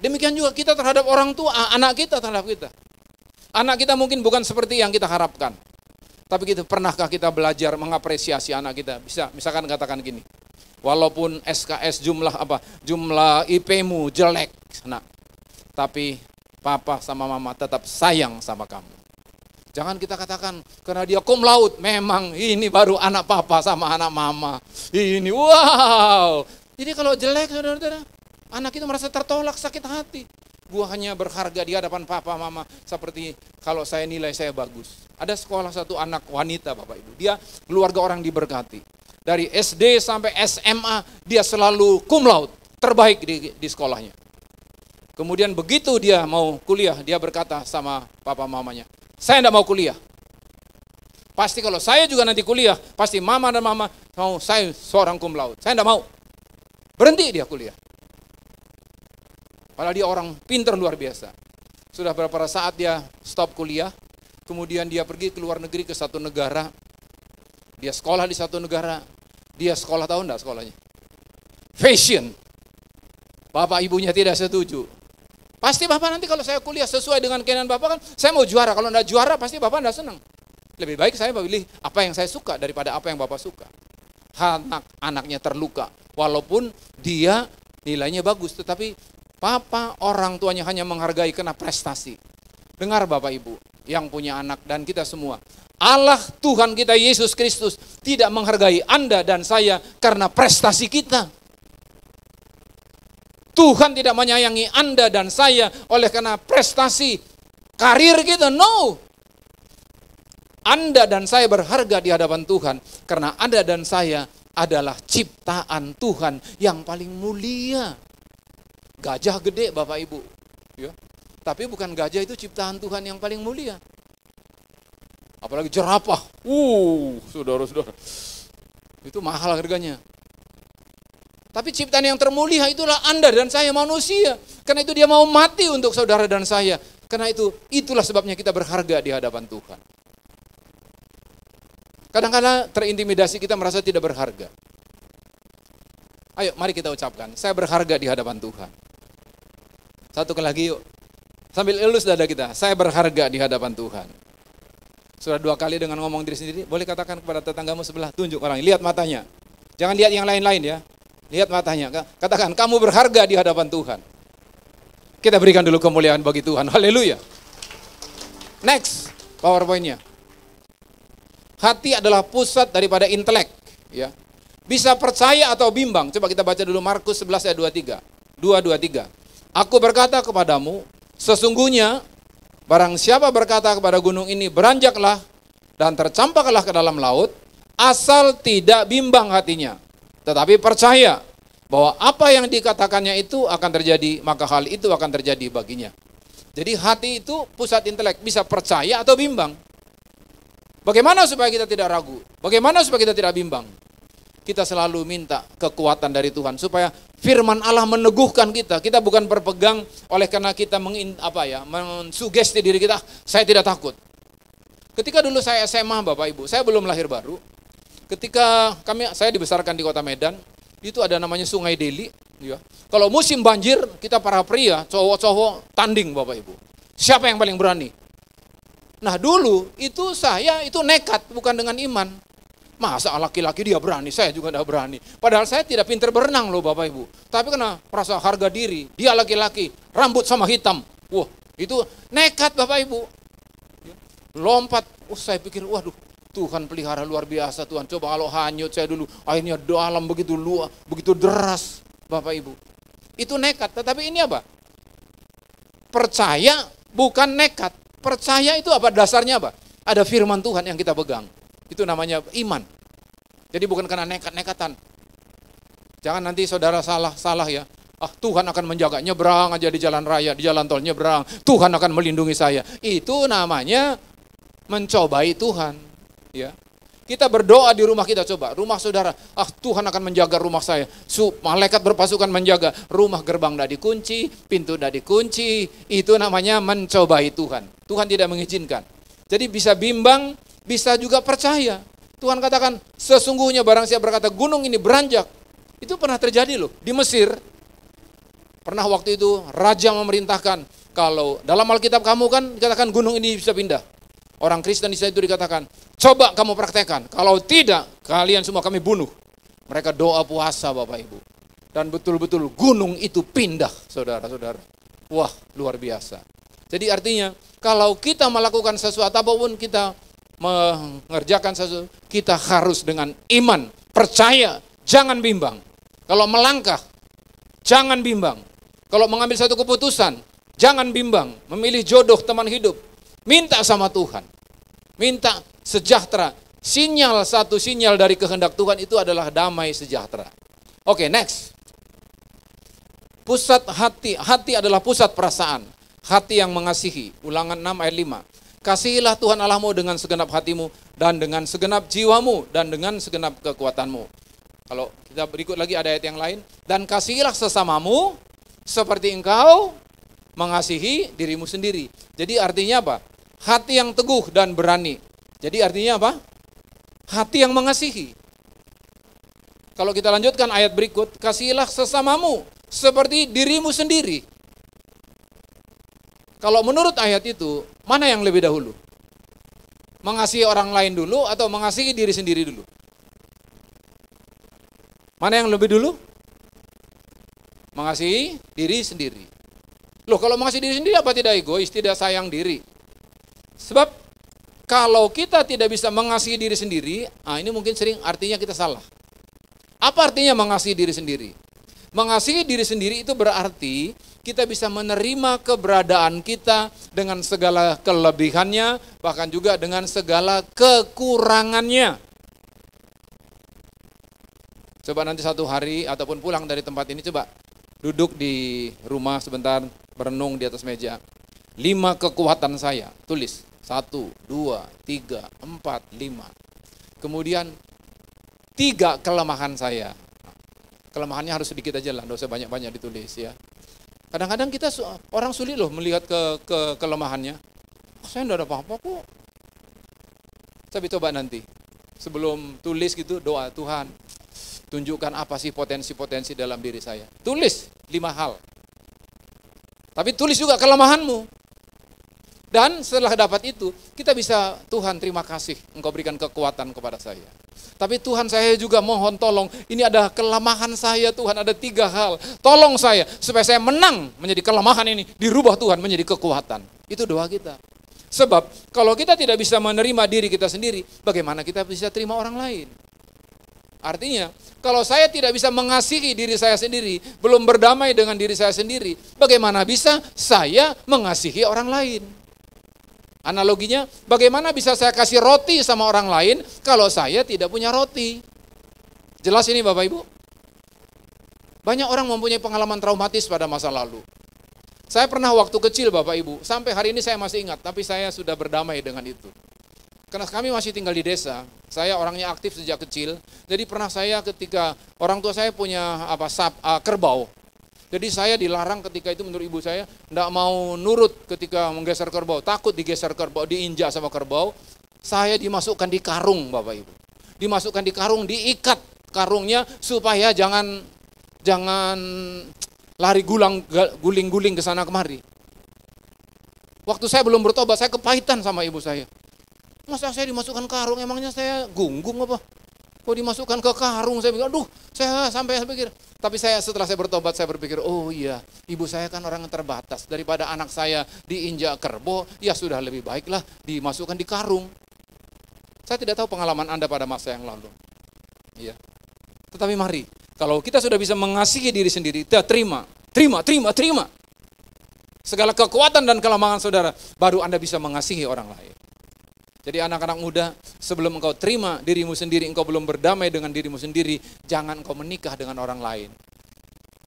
Demikian juga kita terhadap orang tua, anak kita terhadap kita. Anak kita mungkin bukan seperti yang kita harapkan. Tapi pernahkah kita belajar mengapresiasi anak kita? Bisa, misalkan katakan gini. Walaupun SKS jumlah IP-mu jelek, nak. Tapi papa sama mama tetap sayang sama kamu. Jangan kita katakan, karena dia cum laude, memang ini baru anak papa sama anak mama. Ini, wow. Jadi kalau jelek, saudara-saudara, anak itu merasa tertolak, sakit hati. Gua hanya berharga di hadapan papa, mama. Seperti kalau saya nilai saya bagus. Ada sekolah satu anak wanita, Bapak Ibu. Dia keluarga orang diberkati. Dari SD sampai SMA, dia selalu cum laude, terbaik di sekolahnya. Kemudian begitu dia mau kuliah, dia berkata sama papa mamanya, saya tidak mau kuliah. Pasti kalau saya juga nanti kuliah, pasti mama dan mama mau saya seorang cum laude. Saya tidak mau. Berhenti dia kuliah. Padahal dia orang pintar luar biasa. Sudah beberapa saat dia stop kuliah, kemudian dia pergi ke luar negeri ke satu negara. Dia sekolah di satu negara. Dia sekolah, tahu enggak sekolahnya? Fashion. Bapak ibunya tidak setuju. Pasti bapak nanti kalau saya kuliah sesuai dengan keinginan bapak kan, saya mau juara. Kalau enggak juara pasti bapak enggak senang. Lebih baik saya pilih apa yang saya suka daripada apa yang bapak suka. Anaknya terluka. Walaupun dia nilainya bagus, tetapi papa orang tuanya hanya menghargai karena prestasi. Dengar bapak ibu yang punya anak dan kita semua. Allah Tuhan kita Yesus Kristus tidak menghargai Anda dan saya karena prestasi kita. Tuhan tidak menyayangi Anda dan saya oleh karena prestasi karir kita. No. Anda dan saya berharga di hadapan Tuhan karena Anda dan saya adalah ciptaan Tuhan yang paling mulia. Gajah gede Bapak Ibu. Ya. Tapi bukan gajah itu ciptaan Tuhan yang paling mulia. Apalagi jerapah. Saudara-saudara. Itu mahal harganya. Tapi ciptaan yang termulia itulah Anda dan saya manusia. Karena itu dia mau mati untuk saudara dan saya. Karena itulah sebabnya kita berharga di hadapan Tuhan. Kadang-kadang terintimidasi kita merasa tidak berharga. Ayo mari kita ucapkan, saya berharga di hadapan Tuhan. Satu kali lagi yuk. Sambil elus dada kita, saya berharga di hadapan Tuhan. Sudah 2 kali dengan ngomong diri sendiri, boleh katakan kepada tetanggamu sebelah, tunjuk orang, lihat matanya. Jangan lihat yang lain-lain ya. Lihat matanya, katakan kamu berharga di hadapan Tuhan. Kita berikan dulu kemuliaan bagi Tuhan. Haleluya. Next, PowerPoint-nya. Hati adalah pusat daripada intelek, ya. Bisa percaya atau bimbang. Coba kita baca dulu Markus 11 ayat 23. 2:23. Aku berkata kepadamu, sesungguhnya barang siapa berkata kepada gunung ini, beranjaklah dan tercampaklah ke dalam laut, asal tidak bimbang hatinya, tetapi percaya bahwa apa yang dikatakannya itu akan terjadi, maka hal itu akan terjadi baginya. Jadi hati itu pusat intelek, bisa percaya atau bimbang. Bagaimana supaya kita tidak ragu? Bagaimana supaya kita tidak bimbang? Kita selalu minta kekuatan dari Tuhan supaya firman Allah meneguhkan kita. Kita bukan berpegang oleh karena kita mensugesti diri kita, saya tidak takut. Ketika dulu saya SMA Bapak Ibu, saya belum lahir baru, Ketika saya dibesarkan di kota Medan, itu ada namanya Sungai Deli. Ya. Kalau musim banjir, kita para pria, cowok-cowok tanding Bapak Ibu. Siapa yang paling berani? Nah dulu itu saya itu nekat, bukan dengan iman. Masa laki-laki dia berani, saya juga tidak berani. Padahal saya tidak pintar berenang loh Bapak Ibu. Tapi karena merasa harga diri, dia laki-laki, rambut sama hitam. Wah itu nekat Bapak Ibu. Lompat, saya pikir waduh. Tuhan pelihara luar biasa Tuhan. Coba kalau hanyut saya dulu, airnya dalam begitu luas, begitu deras Bapak Ibu. Itu nekat, tetapi ini apa? Percaya bukan nekat. Percaya itu apa? Dasarnya apa? Ada firman Tuhan yang kita pegang. Itu namanya iman. Jadi bukan karena nekat-nekatan. Jangan nanti saudara salah ya. Tuhan akan menjaga, nyebrang aja di jalan raya, di jalan tol nyebrang. Tuhan akan melindungi saya. Itu namanya mencobai Tuhan. Ya, kita berdoa di rumah kita, coba rumah saudara, Tuhan akan menjaga rumah saya, malaikat berpasukan menjaga, rumah gerbang tidak dikunci, pintu tidak dikunci, itu namanya mencobai Tuhan. Tuhan tidak mengizinkan. Jadi bisa bimbang, bisa juga percaya. Tuhan katakan, sesungguhnya barang siapa berkata gunung ini beranjak, itu pernah terjadi loh, di Mesir. Pernah waktu itu raja memerintahkan, kalau dalam Alkitab kamu kan dikatakan gunung ini bisa pindah. Orang Kristen di sana itu dikatakan, coba kamu praktekkan. Kalau tidak, kalian semua kami bunuh. Mereka doa puasa Bapak Ibu. Dan betul-betul gunung itu pindah, saudara-saudara. Wah, luar biasa. Jadi artinya, kalau kita melakukan sesuatu, apapun kita mengerjakan sesuatu, kita harus dengan iman, percaya, jangan bimbang. Kalau melangkah, jangan bimbang. Kalau mengambil satu keputusan, jangan bimbang. Memilih jodoh teman hidup, minta sama Tuhan. Minta sejahtera. Satu sinyal dari kehendak Tuhan itu adalah damai sejahtera. Oke, next. Pusat hati. Hati adalah pusat perasaan. Hati yang mengasihi. Ulangan 6 ayat 5. Kasihilah Tuhan Allahmu dengan segenap hatimu, dan dengan segenap jiwamu, dan dengan segenap kekuatanmu. Kalau kita berikut lagi ada ayat yang lain. Dan kasihilah sesamamu seperti engkau mengasihi dirimu sendiri. Jadi artinya apa? Hati yang teguh dan berani. Jadi artinya apa? Hati yang mengasihi. Kalau kita lanjutkan ayat berikut, kasihilah sesamamu seperti dirimu sendiri. Kalau menurut ayat itu, mana yang lebih dahulu? Mengasihi orang lain dulu atau mengasihi diri sendiri dulu? Mana yang lebih dulu? Mengasihi diri sendiri. Loh, kalau mengasihi diri sendiri apa tidak egois, tidak sayang diri? Sebab kalau kita tidak bisa mengasihi diri sendiri, ini mungkin sering artinya kita salah. Apa artinya mengasihi diri sendiri? Mengasihi diri sendiri itu berarti kita bisa menerima keberadaan kita dengan segala kelebihannya, bahkan juga dengan segala kekurangannya. Coba nanti satu hari ataupun pulang dari tempat ini, coba duduk di rumah sebentar, berenung di atas meja. 5 kekuatan saya, tulis. 1, 2, 3, 4, 5. Kemudian 3 kelemahan saya. Kelemahannya harus sedikit aja lah, tidak usah banyak-banyak ditulis ya. Kadang-kadang kita orang sulit loh melihat ke kelemahannya. Saya tidak ada apa-apa kok. Tapi coba nanti, sebelum tulis gitu, doa Tuhan, tunjukkan apa sih potensi-potensi dalam diri saya. Tulis 5 hal. Tapi tulis juga kelemahanmu. Dan setelah dapat itu, kita bisa, Tuhan terima kasih, Engkau berikan kekuatan kepada saya. Tapi Tuhan, saya juga mohon tolong, ini ada kelemahan saya Tuhan, ada 3 hal. Tolong saya, supaya saya menang menjadi kelemahan ini, dirubah Tuhan menjadi kekuatan. Itu doa kita. Sebab, kalau kita tidak bisa menerima diri kita sendiri, bagaimana kita bisa terima orang lain? Artinya, kalau saya tidak bisa mengasihi diri saya sendiri, belum berdamai dengan diri saya sendiri, bagaimana bisa saya mengasihi orang lain? Analoginya, bagaimana bisa saya kasih roti sama orang lain kalau saya tidak punya roti? Jelas ini Bapak Ibu? Banyak orang mempunyai pengalaman traumatis pada masa lalu. Saya pernah waktu kecil Bapak Ibu, sampai hari ini saya masih ingat, tapi saya sudah berdamai dengan itu. Karena kami masih tinggal di desa, saya orangnya aktif sejak kecil, jadi pernah saya ketika orang tua saya punya kerbau. Jadi saya dilarang ketika itu menurut ibu saya, tidak mau nurut ketika menggeser kerbau, takut digeser kerbau, diinjak sama kerbau. Saya dimasukkan di karung Bapak Ibu. dimasukkan di karung, diikat karungnya supaya jangan lari guling-guling ke sana kemari. Waktu saya belum bertobat, saya kepahitan sama ibu saya. Masa saya dimasukkan karung, emangnya saya gunggung apa? Kok dimasukkan ke karung, saya pikir, aduh, saya pikir. Tapi setelah saya bertobat, saya berpikir, oh iya, ibu saya kan orang yang terbatas. Daripada anak saya diinjak kerbau, ya sudah lebih baiklah dimasukkan di karung. Saya tidak tahu pengalaman Anda pada masa yang lalu. Iya. Tetapi mari, kalau kita sudah bisa mengasihi diri sendiri, kita terima. Segala kekuatan dan kelemahan saudara, baru Anda bisa mengasihi orang lain. Jadi anak-anak muda, sebelum engkau terima dirimu sendiri, engkau belum berdamai dengan dirimu sendiri, jangan engkau menikah dengan orang lain.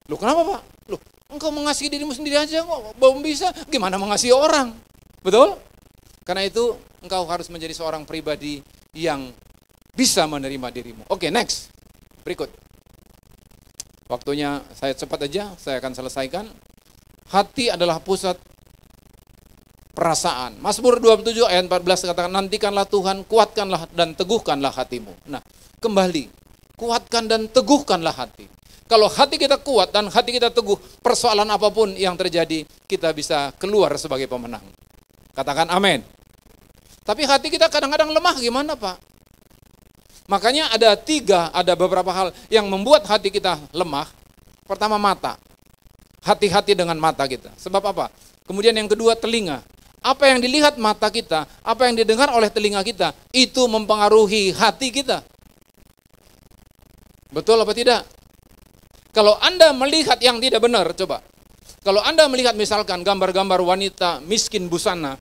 Loh kenapa Pak? Loh engkau mengasihi dirimu sendiri aja kok belum bisa, gimana mengasihi orang? Betul? Karena itu engkau harus menjadi seorang pribadi yang bisa menerima dirimu. Oke, next. Berikut. Waktunya saya cepat aja, saya akan selesaikan. Hati adalah pusat perasaan. Mazmur 27 ayat 14 katakan, nantikanlah Tuhan, kuatkanlah dan teguhkanlah hatimu. Nah, kembali, kuatkan dan teguhkanlah hati. Kalau hati kita kuat dan hati kita teguh, persoalan apapun yang terjadi, kita bisa keluar sebagai pemenang. Katakan amin. Tapi hati kita kadang-kadang lemah, gimana Pak? Makanya ada beberapa hal yang membuat hati kita lemah. Pertama, mata. Hati-hati dengan mata kita. Sebab apa? Kemudian yang kedua, telinga. Apa yang dilihat mata kita, apa yang didengar oleh telinga kita, itu mempengaruhi hati kita. Betul apa tidak? Kalau Anda melihat yang tidak benar, coba. Kalau Anda melihat misalkan gambar-gambar wanita miskin busana,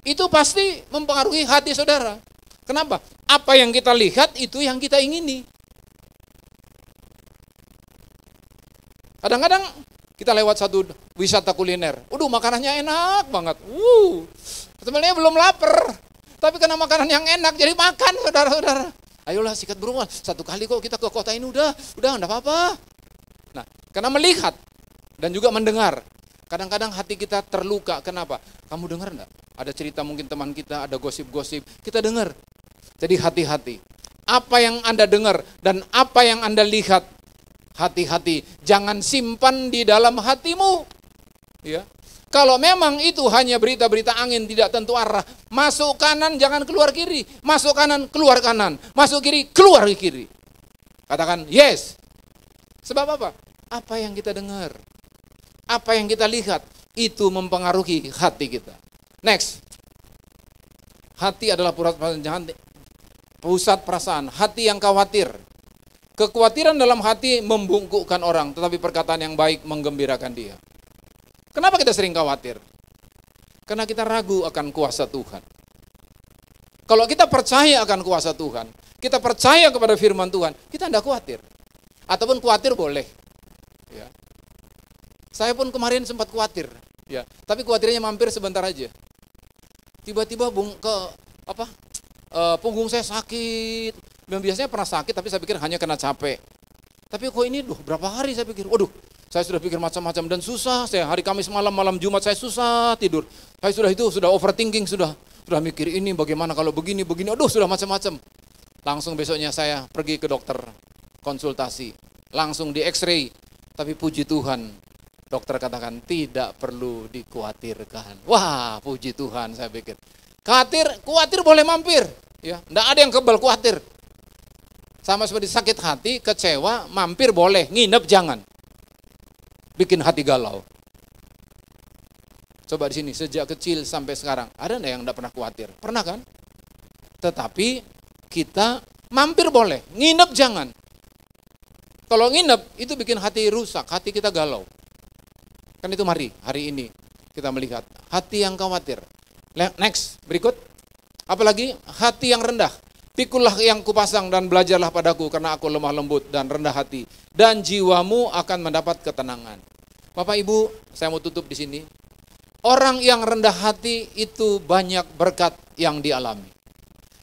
itu pasti mempengaruhi hati saudara. Kenapa? Apa yang kita lihat, itu yang kita ingini. Kadang-kadang kita lewat satu wisata kuliner. Makanannya enak banget. Sebenarnya belum lapar. Tapi karena makanan yang enak, jadi makan saudara-saudara. Ayolah sikat burung. Satu kali kok kita ke kota ini udah enggak apa-apa. Nah, karena melihat dan juga mendengar. Kadang-kadang hati kita terluka. Kenapa? Kamu dengar enggak? Ada cerita mungkin teman kita, ada gosip-gosip. Kita dengar. Jadi hati-hati. Apa yang Anda dengar dan apa yang Anda lihat, hati-hati, jangan simpan di dalam hatimu. Ya. Kalau memang itu hanya berita-berita angin tidak tentu arah, masuk kanan jangan keluar kiri, masuk kanan keluar kanan, masuk kiri keluar kiri. Katakan yes. Sebab apa? Apa yang kita dengar, apa yang kita lihat, itu mempengaruhi hati kita. Next. Hati adalah pusat perasaan, hati yang khawatir. Kekhawatiran dalam hati membungkukkan orang, tetapi perkataan yang baik menggembirakan dia. Kenapa kita sering khawatir? Karena kita ragu akan kuasa Tuhan. Kalau kita percaya akan kuasa Tuhan, kita percaya kepada firman Tuhan, kita tidak khawatir. Ataupun khawatir boleh. Ya. Saya pun kemarin sempat khawatir, ya. Tapi khawatirnya mampir sebentar aja. Tiba-tiba punggung saya sakit. Biasanya pernah sakit, tapi saya pikir hanya kena capek. Tapi kok ini berapa hari saya pikir, saya sudah pikir macam-macam dan susah. Saya hari Kamis malam Jumat saya susah tidur. Saya sudah overthinking, sudah mikir ini bagaimana kalau begini, sudah macam-macam. Langsung besoknya saya pergi ke dokter, konsultasi. Langsung di X-ray. Tapi puji Tuhan, dokter katakan tidak perlu dikhawatirkan. Wah, puji Tuhan saya pikir. Khawatir boleh mampir. Ya, enggak ada yang kebal khawatir. Sama seperti sakit hati, kecewa, mampir boleh, nginep jangan. Bikin hati galau. Coba di sini, sejak kecil sampai sekarang, ada enggak yang enggak pernah khawatir? Pernah kan? Tetapi kita mampir boleh, nginep jangan. Kalau nginep, itu bikin hati rusak, hati kita galau. Kan itu mari, hari ini kita melihat hati yang khawatir. Next, berikut. Apalagi hati yang rendah. Pikulah yang kupasang dan belajarlah padaku karena aku lemah lembut dan rendah hati. Dan jiwamu akan mendapat ketenangan. Bapak Ibu, saya mau tutup di sini. Orang yang rendah hati itu banyak berkat yang dialami.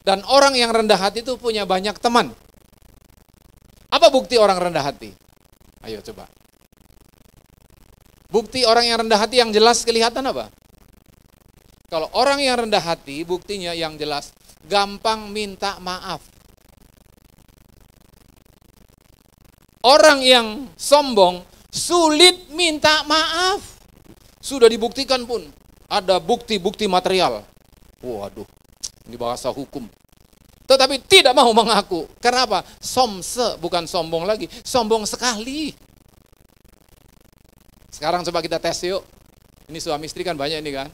Dan orang yang rendah hati itu punya banyak teman. Apa bukti orang rendah hati? Ayo coba. Bukti orang yang rendah hati yang jelas kelihatan apa? Kalau orang yang rendah hati, buktinya yang jelas, gampang minta maaf. orang yang sombong sulit minta maaf. Sudah dibuktikan pun, ada bukti-bukti material. Waduh, ini bahasa hukum. Tetapi tidak mau mengaku. Karena apa? Somse, bukan sombong lagi, sombong sekali. Sekarang coba kita tes yuk. Ini suami istri kan banyak ini kan.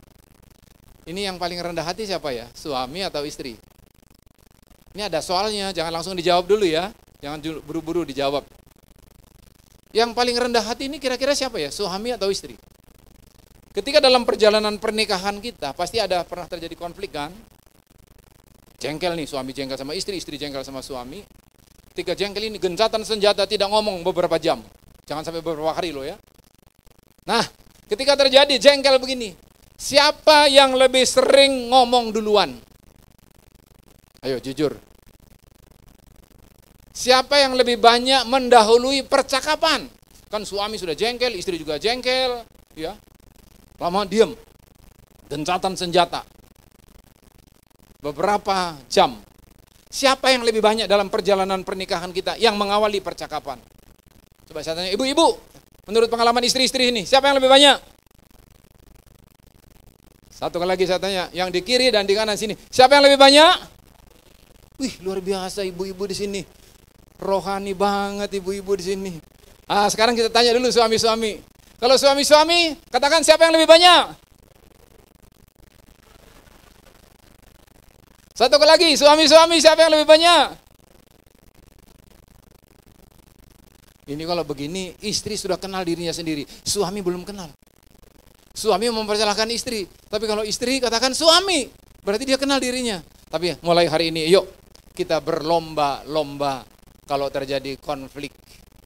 Ini yang paling rendah hati siapa ya? Suami atau istri? Ini ada soalnya, jangan langsung dijawab dulu ya. Jangan buru-buru dijawab. Yang paling rendah hati ini kira-kira siapa ya? Suami atau istri? Ketika dalam perjalanan pernikahan kita, pasti ada pernah terjadi konflik kan? Jengkel nih, suami jengkel sama istri, istri jengkel sama suami. Ketika jengkel ini, gencatan senjata, tidak ngomong beberapa jam. Jangan sampai beberapa hari loh ya. Nah, ketika terjadi jengkel begini, siapa yang lebih sering ngomong duluan? Ayo jujur. Siapa yang lebih banyak mendahului percakapan? Kan suami sudah jengkel, istri juga jengkel, ya. Lama diam. Gencatan senjata. Beberapa jam. Siapa yang lebih banyak dalam perjalanan pernikahan kita yang mengawali percakapan? Coba saya tanya, ibu-ibu, menurut pengalaman istri-istri ini, siapa yang lebih banyak? Satu kali lagi saya tanya, yang di kiri dan di kanan sini, siapa yang lebih banyak? Wih, luar biasa ibu-ibu di sini. Rohani banget ibu-ibu di sini. Ah, sekarang kita tanya dulu suami-suami. Kalau suami-suami, katakan siapa yang lebih banyak? Satu kali lagi, suami-suami siapa yang lebih banyak? Ini kalau begini, istri sudah kenal dirinya sendiri. Suami belum kenal. Suami mempersalahkan istri. Tapi kalau istri katakan suami, berarti dia kenal dirinya. Tapi mulai hari ini, yuk kita berlomba-lomba kalau terjadi konflik.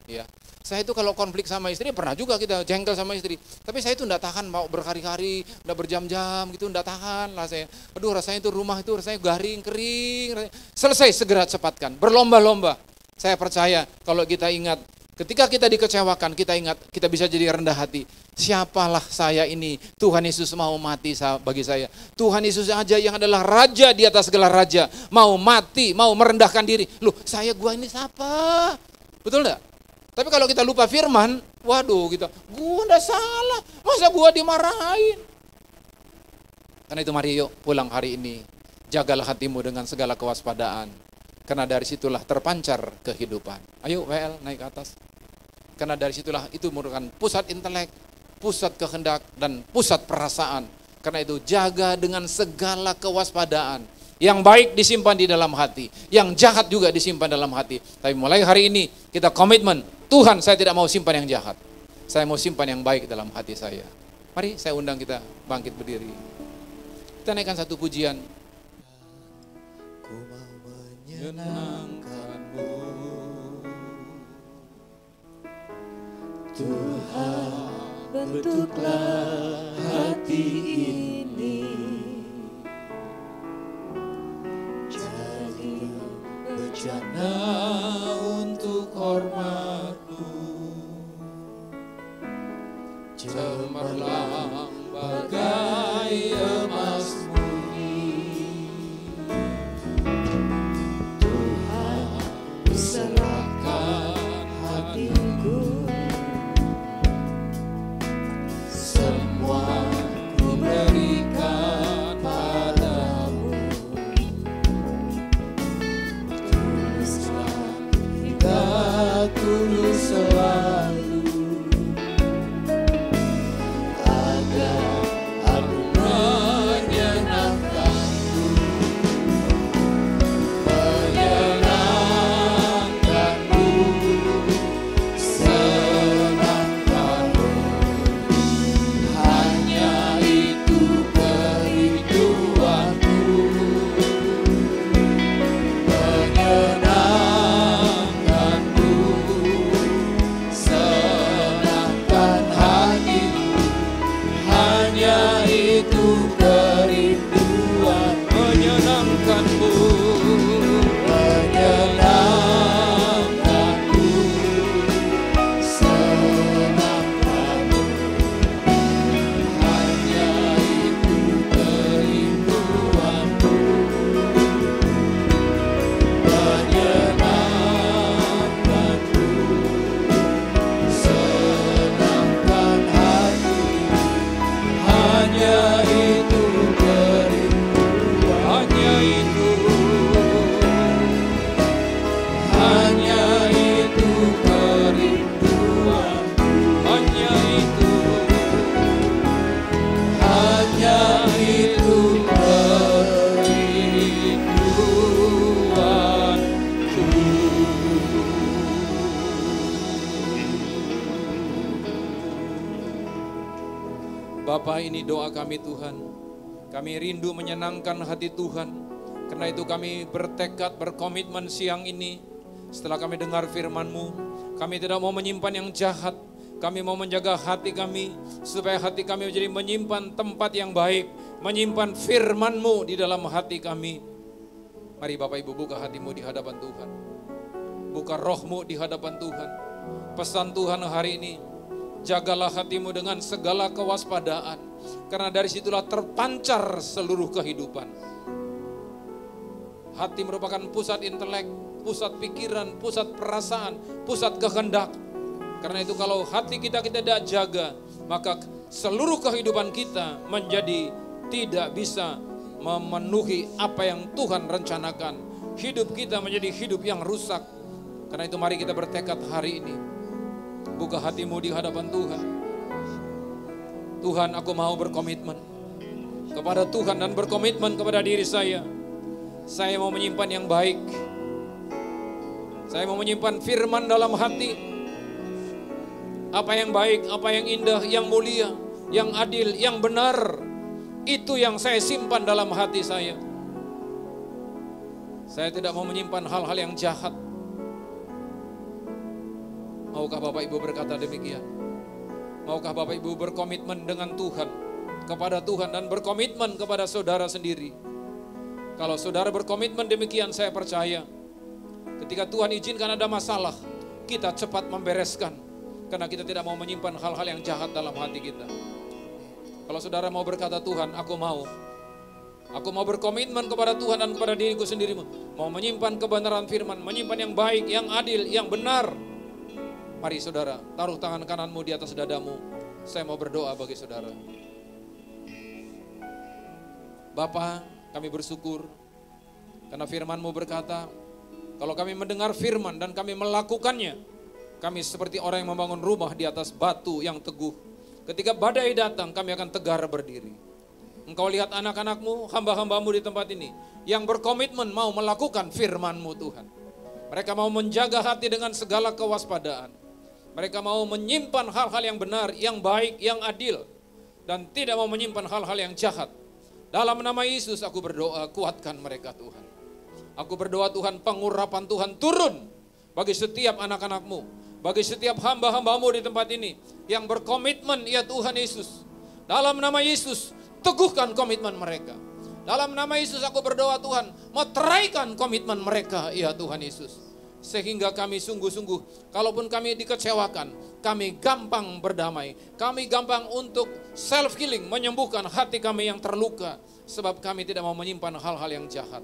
Ya, saya itu kalau konflik sama istri pernah juga kita jengkel sama istri. Tapi saya itu enggak tahan mau berhari-hari, udah berjam-jam gitu, enggak tahan lah saya. Aduh, rasanya itu rumah itu rasanya garing, kering. Selesai segera cepatkan. Berlomba-lomba. Saya percaya kalau kita ingat, ketika kita dikecewakan, kita ingat kita bisa jadi rendah hati. Siapalah saya ini? Tuhan Yesus mau mati bagi saya. Tuhan Yesus aja yang adalah raja di atas segala raja, mau mati, mau merendahkan diri. Loh, gua ini siapa? Betul enggak? Tapi kalau kita lupa firman, waduh gua enggak salah. Masa gua dimarahin? Karena itu mari yuk pulang hari ini. Jagalah hatimu dengan segala kewaspadaan. Karena dari situlah terpancar kehidupan. Ayo WL naik ke atas. Karena dari situlah itu merupakan pusat intelek, pusat kehendak, dan pusat perasaan. Karena itu jaga dengan segala kewaspadaan. Yang baik disimpan di dalam hati, yang jahat juga disimpan dalam hati. Tapi mulai hari ini kita komitmen, Tuhan saya tidak mau simpan yang jahat. Saya mau simpan yang baik dalam hati saya. Mari saya undang kita bangkit berdiri. Kita naikkan satu pujian. Ku mau menyenangkan-Mu, Tuhan, bentuklah hati ini jadi bejana untuk hormat-Mu, cemerlang bagai emas murni. Tuhan, serahkan hatiku, semua ku berikan padamu. Tuluslah kita tulus selalu. Bapa, ini doa kami Tuhan. Kami rindu menyenangkan hati Tuhan. Karena itu kami bertekad, berkomitmen siang ini. Setelah kami dengar firman-Mu, kami tidak mau menyimpan yang jahat. Kami mau menjaga hati kami, supaya hati kami menjadi menyimpan tempat yang baik. Menyimpan firman-Mu di dalam hati kami. Mari Bapak Ibu buka hatimu di hadapan Tuhan. Buka rohmu di hadapan Tuhan. Pesan Tuhan hari ini, jagalah hatimu dengan segala kewaspadaan. Karena dari situlah terpancar seluruh kehidupan. Hati merupakan pusat intelek, pusat pikiran, pusat perasaan, pusat kehendak. Karena itu kalau hati kita tidak jaga, maka seluruh kehidupan kita menjadi tidak bisa memenuhi apa yang Tuhan rencanakan. Hidup kita menjadi hidup yang rusak. Karena itu mari kita bertekad hari ini. Buka hatimu di hadapan Tuhan. Tuhan, aku mau berkomitmen kepada Tuhan dan berkomitmen kepada diri saya. Saya mau menyimpan yang baik. Saya mau menyimpan firman dalam hati. Apa yang baik, apa yang indah, yang mulia, yang adil, yang benar. Itu yang saya simpan dalam hati saya. Saya tidak mau menyimpan hal-hal yang jahat. Maukah Bapak Ibu berkata demikian? Maukah Bapak Ibu berkomitmen dengan Tuhan, kepada Tuhan, dan berkomitmen kepada saudara sendiri? Kalau saudara berkomitmen demikian, saya percaya ketika Tuhan izinkan ada masalah, kita cepat membereskan. Karena kita tidak mau menyimpan hal-hal yang jahat dalam hati kita. Kalau saudara mau berkata, Tuhan, aku mau berkomitmen kepada Tuhan dan kepada diriku sendiri. Mau menyimpan kebenaran firman, menyimpan yang baik, yang adil, yang benar. Mari saudara, taruh tangan kananmu di atas dadamu. Saya mau berdoa bagi saudara. Bapa, kami bersyukur karena firman-Mu berkata, kalau kami mendengar firman dan kami melakukannya, kami seperti orang yang membangun rumah di atas batu yang teguh. Ketika badai datang, kami akan tegar berdiri. Engkau lihat anak-anak-Mu, hamba-hamba-Mu di tempat ini, yang berkomitmen mau melakukan firman-Mu Tuhan. Mereka mau menjaga hati dengan segala kewaspadaan. Mereka mau menyimpan hal-hal yang benar, yang baik, yang adil. Dan tidak mau menyimpan hal-hal yang jahat. Dalam nama Yesus aku berdoa, kuatkan mereka Tuhan. Aku berdoa Tuhan, pengurapan Tuhan turun bagi setiap anak-anak-Mu, bagi setiap hamba-hamba-Mu di tempat ini yang berkomitmen, ya Tuhan Yesus. Dalam nama Yesus, teguhkan komitmen mereka. Dalam nama Yesus aku berdoa Tuhan, meteraikan komitmen mereka, ya Tuhan Yesus. Sehingga kami sungguh-sungguh, kalaupun kami dikecewakan, kami gampang berdamai. Kami gampang untuk self-healing, menyembuhkan hati kami yang terluka. Sebab kami tidak mau menyimpan hal-hal yang jahat.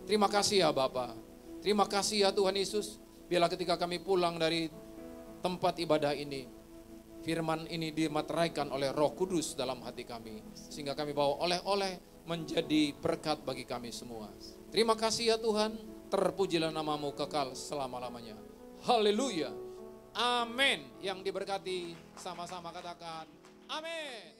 Terima kasih ya Bapa. Terima kasih ya Tuhan Yesus. Bila ketika kami pulang dari tempat ibadah ini, firman ini dimateraikan oleh Roh Kudus dalam hati kami. Sehingga kami bawa oleh-oleh menjadi berkat bagi kami semua. Terima kasih ya Tuhan. Terpujilah namamu kekal selama-lamanya. Haleluya. Amin. Yang diberkati sama-sama katakan amin.